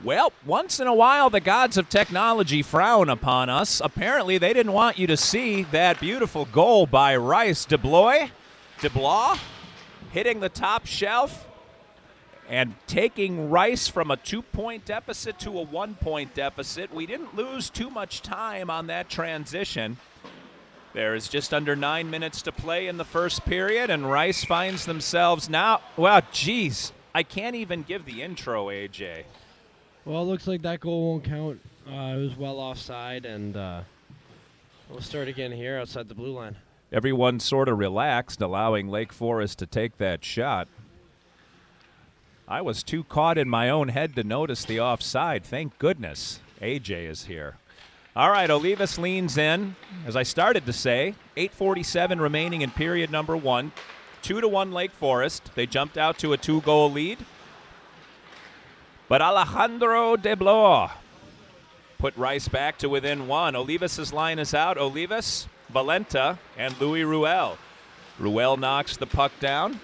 Well, once in a while, the gods of technology frown upon us. Apparently, they didn't want you to see that beautiful goal by Rice. DeBlois hitting the top shelf and taking Rice from a 2-point deficit to a 1-point deficit. We didn't lose too much time on that transition. There is just under 9 minutes to play in the first period, and Rice finds themselves now, well, geez, I can't even give the intro, AJ. Well, it looks like that goal won't count. It was well offside, and we'll start again here outside the blue line. Everyone sort of relaxed, allowing Lake Forest to take that shot. I was too caught in my own head to notice the offside. Thank goodness AJ is here. All right, Olivas leans in. As I started to say, 8:47 remaining in period number 1. 2-1 Lake Forest. They jumped out to a 2-goal lead. But Alejandro DeBlois put Rice back to within 1. Olivas' line is out. Olivas, Valenta, and Louis Ruel. Ruel knocks the puck down.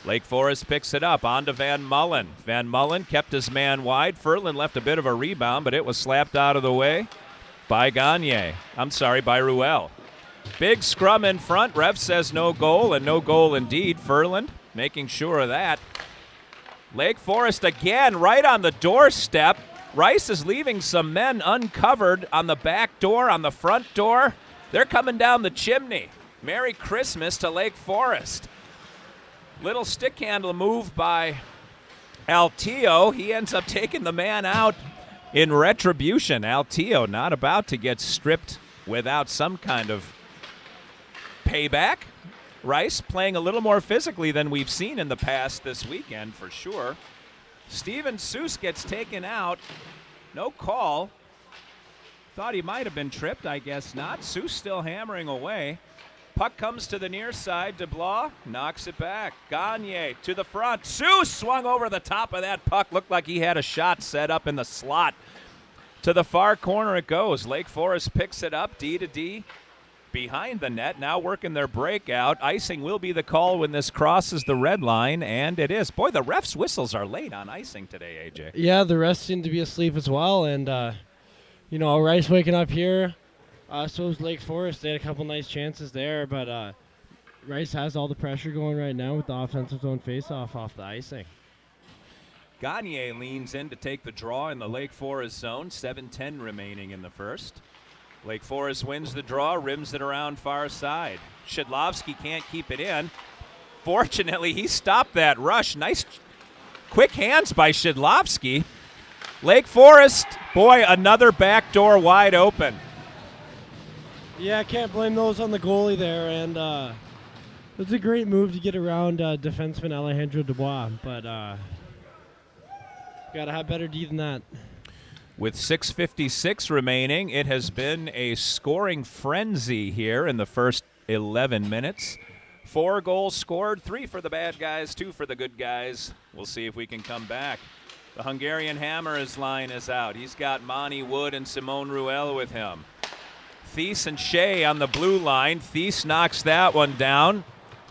Lake Forest picks it up. On to Van Mullen. Van Mullen kept his man wide. Ferland left a bit of a rebound, but it was slapped out of the way by by Ruel. Big scrum in front. Ref says no goal, and no goal indeed. Ferland making sure of that. Lake Forest again right on the doorstep. Rice is leaving some men uncovered on the back door, on the front door. They're coming down the chimney. Merry Christmas to Lake Forest. Little stick handle move by Altio. He ends up taking the man out in retribution. Altio not about to get stripped without some kind of payback. Rice playing a little more physically than we've seen in the past this weekend for sure. Steven Seuss gets taken out. No call. Thought he might have been tripped, I guess not. Seuss still hammering away. Puck comes to the near side. DeBlois knocks it back. Gagne to the front. Seuss swung over the top of that puck. Looked like he had a shot set up in the slot. To the far corner it goes. Lake Forest picks it up. D to D. Behind the net, now working their breakout. Icing will be the call when this crosses the red line, and it is. Boy, the refs' whistles are late on icing today, AJ. Yeah, the refs seem to be asleep as well, and, Rice waking up here. So is Lake Forest. They had a couple nice chances there, but Rice has all the pressure going right now with the offensive zone faceoff off the icing. Gagne leans in to take the draw in the Lake Forest zone. 7:10 remaining in the first. Lake Forest wins the draw, rims it around far side. Shidlovsky can't keep it in. Fortunately, he stopped that rush. Nice, quick hands by Shidlovsky. Lake Forest, boy, another back door wide open. Yeah, can't blame those on the goalie there, and it was a great move to get around defenseman Alejandro Dubois, but got to have better D than that. With 6:56 remaining, it has been a scoring frenzy here in the first 11 minutes. 4 goals scored, 3 for the bad guys, 2 for the good guys. We'll see if we can come back. The Hungarian Hammer's line is out. He's got Monty Wood and Simone Ruel with him. Thies and Shea on the blue line. Thies knocks that one down.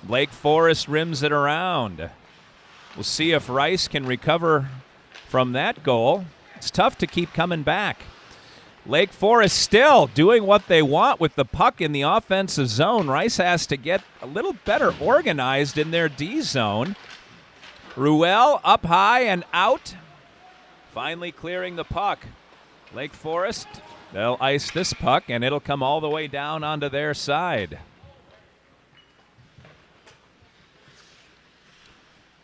Lake Forest rims it around. We'll see if Rice can recover from that goal. It's tough to keep coming back. Lake Forest still doing what they want with the puck in the offensive zone. Rice has to get a little better organized in their D zone. Ruel up high and out. Finally clearing the puck. Lake Forest, they'll ice this puck, and it'll come all the way down onto their side.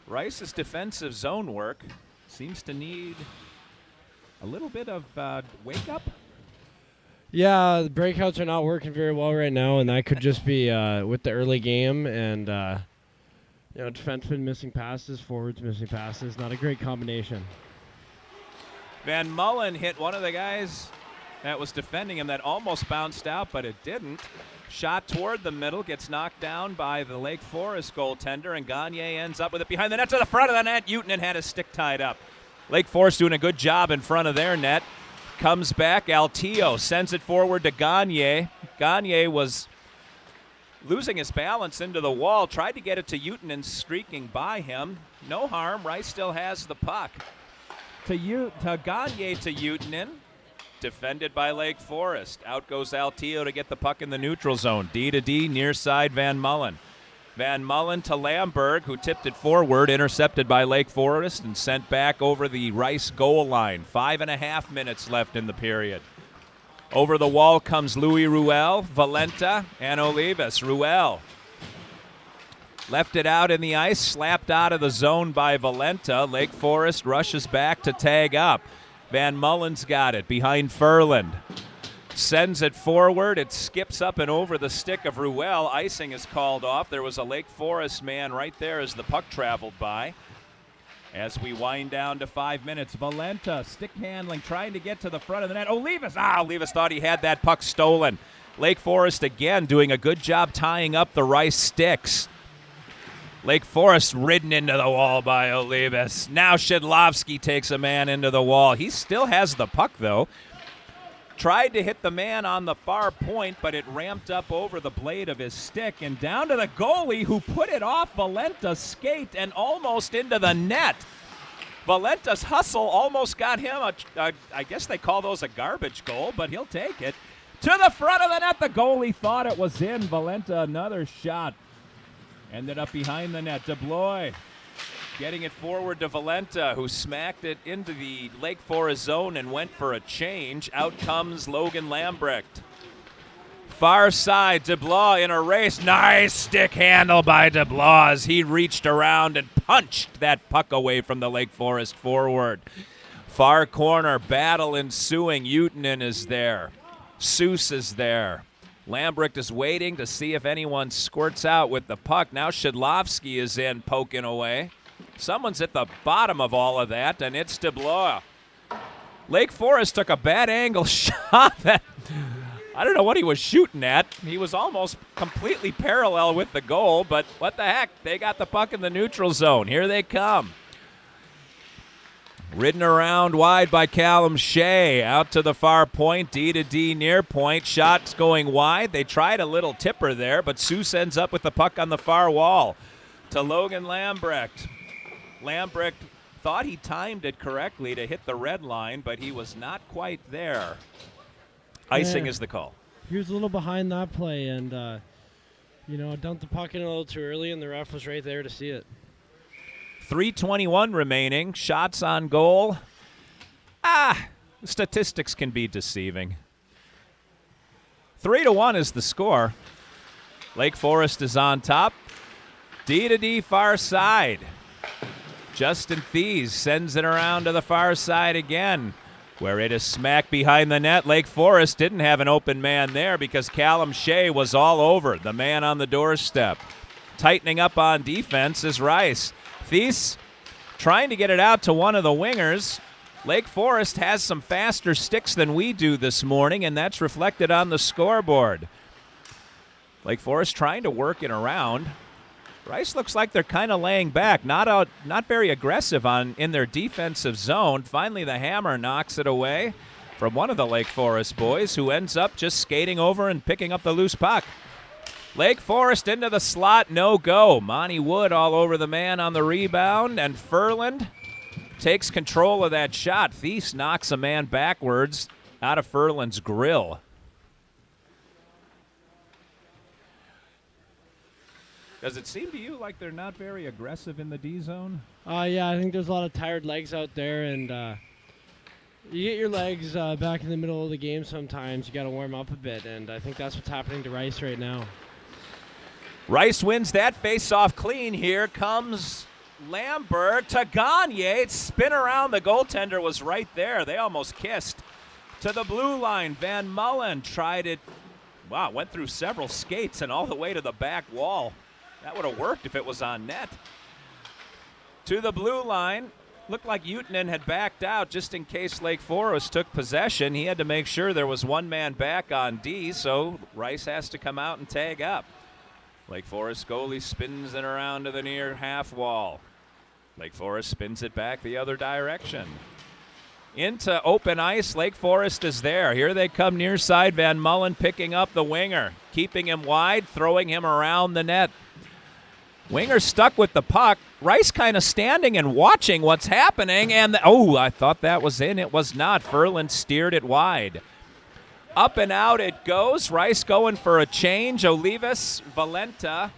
Rice's defensive zone work seems to need a little bit of wake-up. Yeah, the breakouts are not working very well right now, and that could just be with the early game and, defensemen missing passes, forwards missing passes. Not a great combination. Van Mullen hit one of the guys that was defending him that almost bounced out, but it didn't. Shot toward the middle, gets knocked down by the Lake Forest goaltender, and Gagne ends up with it behind the net to the front of the net. Utanen had his stick tied up. Lake Forest doing a good job in front of their net. Comes back, Altio sends it forward to Gagne. Gagne was losing his balance into the wall, tried to get it to Utanen streaking by him. No harm, Rice still has the puck. to Gagne to Utanen. Defended by Lake Forest. Out goes Altillo to get the puck in the neutral zone. D to D, near side Van Mullen. Van Mullen to Lamberg, who tipped it forward, intercepted by Lake Forest and sent back over the Rice goal line. 5.5 minutes left in the period. Over the wall comes Louis Ruel, Valenta, and Olivas. Ruel left it out in the ice, slapped out of the zone by Valenta. Lake Forest rushes back to tag up. Van Mullen's got it behind Furland. Sends it forward. It skips up and over the stick of Ruel. Icing is called off. There was a Lake Forest man right there as the puck traveled by. As we wind down to 5 minutes, Valenta stick handling, trying to get to the front of the net. Olivas! Olivas thought he had that puck stolen. Lake Forest again doing a good job tying up the Rice sticks. Lake Forest ridden into the wall by Olivas. Now Shedlovsky takes a man into the wall. He still has the puck, though. Tried to hit the man on the far point, but it ramped up over the blade of his stick and down to the goalie, who put it off Valenta's skate and almost into the net. Valenta's hustle almost got him I guess they call those a garbage goal, but he'll take it. To the front of the net, the goalie thought it was in. Valenta, another shot. Ended up behind the net. DeBlois getting it forward to Valenta, who smacked it into the Lake Forest zone and went for a change. Out comes Logan Lambrecht. Far side, DeBlois in a race. Nice stick handle by DeBlois as he reached around and punched that puck away from the Lake Forest forward. Far corner, battle ensuing. Utanen is there. Seuss is there. Lambrecht is waiting to see if anyone squirts out with the puck. Now Shedlovsky is in, poking away. Someone's at the bottom of all of that, and it's DeBlois. Lake Forest took a bad angle shot that I don't know what he was shooting at. He was almost completely parallel with the goal, but what the heck? They got the puck in the neutral zone. Here they come. Ridden around wide by Callum Shea. Out to the far point, D to D near point. Shots going wide. They tried a little tipper there, but Seuss ends up with the puck on the far wall. To Logan Lambrecht. Lambrecht thought he timed it correctly to hit the red line, but he was not quite there. Icing is the call. He was a little behind that play and, dumped the puck in a little too early, and the ref was right there to see it. 3:21 remaining. Shots on goal. Statistics can be deceiving. 3-1 is the score. Lake Forest is on top. D to D far side. Justin Thies sends it around to the far side again, where it is smacked behind the net. Lake Forest didn't have an open man there because Callum Shea was all over the man on the doorstep. Tightening up on defense is Rice. Thies trying to get it out to one of the wingers. Lake Forest has some faster sticks than we do this morning, and that's reflected on the scoreboard. Lake Forest trying to work it around. Rice looks like they're kind of laying back, not very aggressive in their defensive zone. Finally, the hammer knocks it away from one of the Lake Forest boys, who ends up just skating over and picking up the loose puck. Lake Forest into the slot, no go. Monty Wood all over the man on the rebound, and Furland takes control of that shot. Thies knocks a man backwards out of Furland's grill. Does it seem to you like they're not very aggressive in the D zone? Yeah, I think there's a lot of tired legs out there, and you get your legs back in the middle of the game sometimes. You got to warm up a bit, and I think that's what's happening to Rice right now. Rice wins that face-off clean. Here comes Lambert to Gagne. Spin around. The goaltender was right there. They almost kissed. To the blue line, Van Mullen tried it. Wow, went through several skates and all the way to the back wall. That would have worked if it was on net. To the blue line. Looked like Utanen had backed out just in case Lake Forest took possession. He had to make sure there was one man back on D, so Rice has to come out and tag up. Lake Forest goalie spins it around to the near half wall. Lake Forest spins it back the other direction. Into open ice, Lake Forest is there. Here they come near side. Van Mullen picking up the winger, keeping him wide, throwing him around the net. Winger stuck with the puck. Rice kind of standing and watching what's happening. And, I thought that was in. It was not. Ferland steered it wide. Up and out it goes. Rice going for a change. Olivas, Valenta,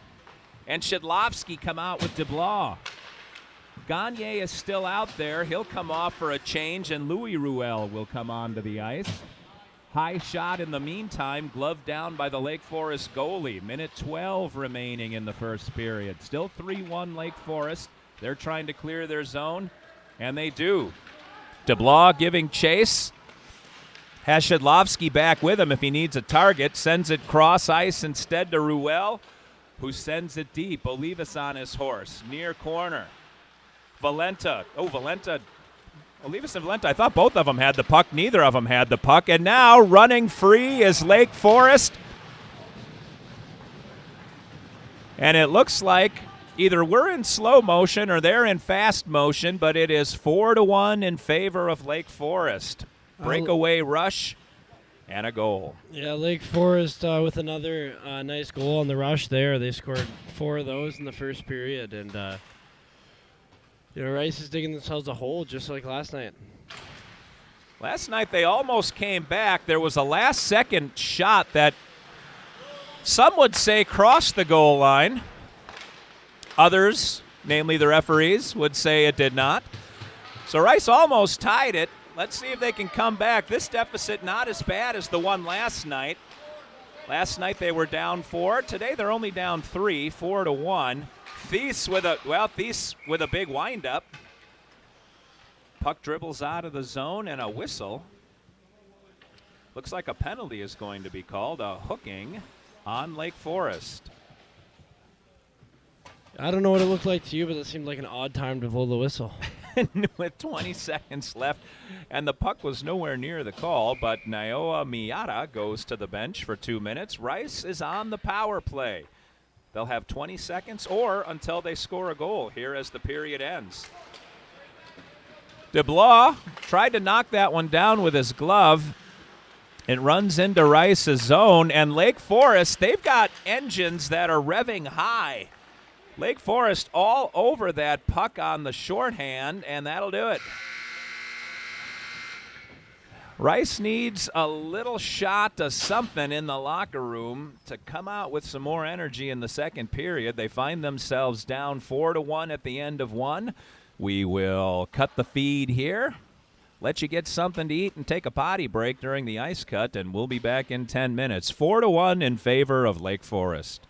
and Shidlovsky come out with DeBlois. Gagne is still out there. He'll come off for a change, and Louis Ruel will come onto the ice. High shot in the meantime, gloved down by the Lake Forest goalie. Minute 12 remaining in the first period. Still 3-1 Lake Forest. They're trying to clear their zone, and they do. DeBlois giving chase. Has Shidlovsky back with him if he needs a target. Sends it cross ice instead to Ruel, who sends it deep. Olivas on his horse. Near corner. Valenta. Olivas and Valenta, I thought both of them had the puck. Neither of them had the puck. And now running free is Lake Forest. And it looks like either we're in slow motion or they're in fast motion, but it is 4-1 in favor of Lake Forest. Breakaway rush and a goal. Yeah, Lake Forest with another nice goal on the rush there. They scored 4 of those in the first period. And Rice is digging themselves a hole just like last night. Last night they almost came back. There was a last-second shot that some would say crossed the goal line. Others, namely the referees, would say it did not. So Rice almost tied it. Let's see if they can come back. This deficit not as bad as the one last night. Last night they were down 4. Today they're only down 3, 4-1. Thies with a big windup. Puck dribbles out of the zone and a whistle. Looks like a penalty is going to be called, a hooking on Lake Forest. I don't know what it looked like to you, but it seemed like an odd time to blow the whistle. With 20 seconds left, and the puck was nowhere near the call, but Naoa Miata goes to the bench for 2 minutes. Rice is on the power play. They'll have 20 seconds or until they score a goal here as the period ends. DeBlois tried to knock that one down with his glove. It runs into Rice's zone, and Lake Forest, they've got engines that are revving high. Lake Forest all over that puck on the shorthand, and that'll do it. Rice needs a little shot of something in the locker room to come out with some more energy in the second period. They find themselves down 4-1 at the end of one. We will cut the feed here, let you get something to eat and take a potty break during the ice cut, and we'll be back in 10 minutes. 4-1 in favor of Lake Forest.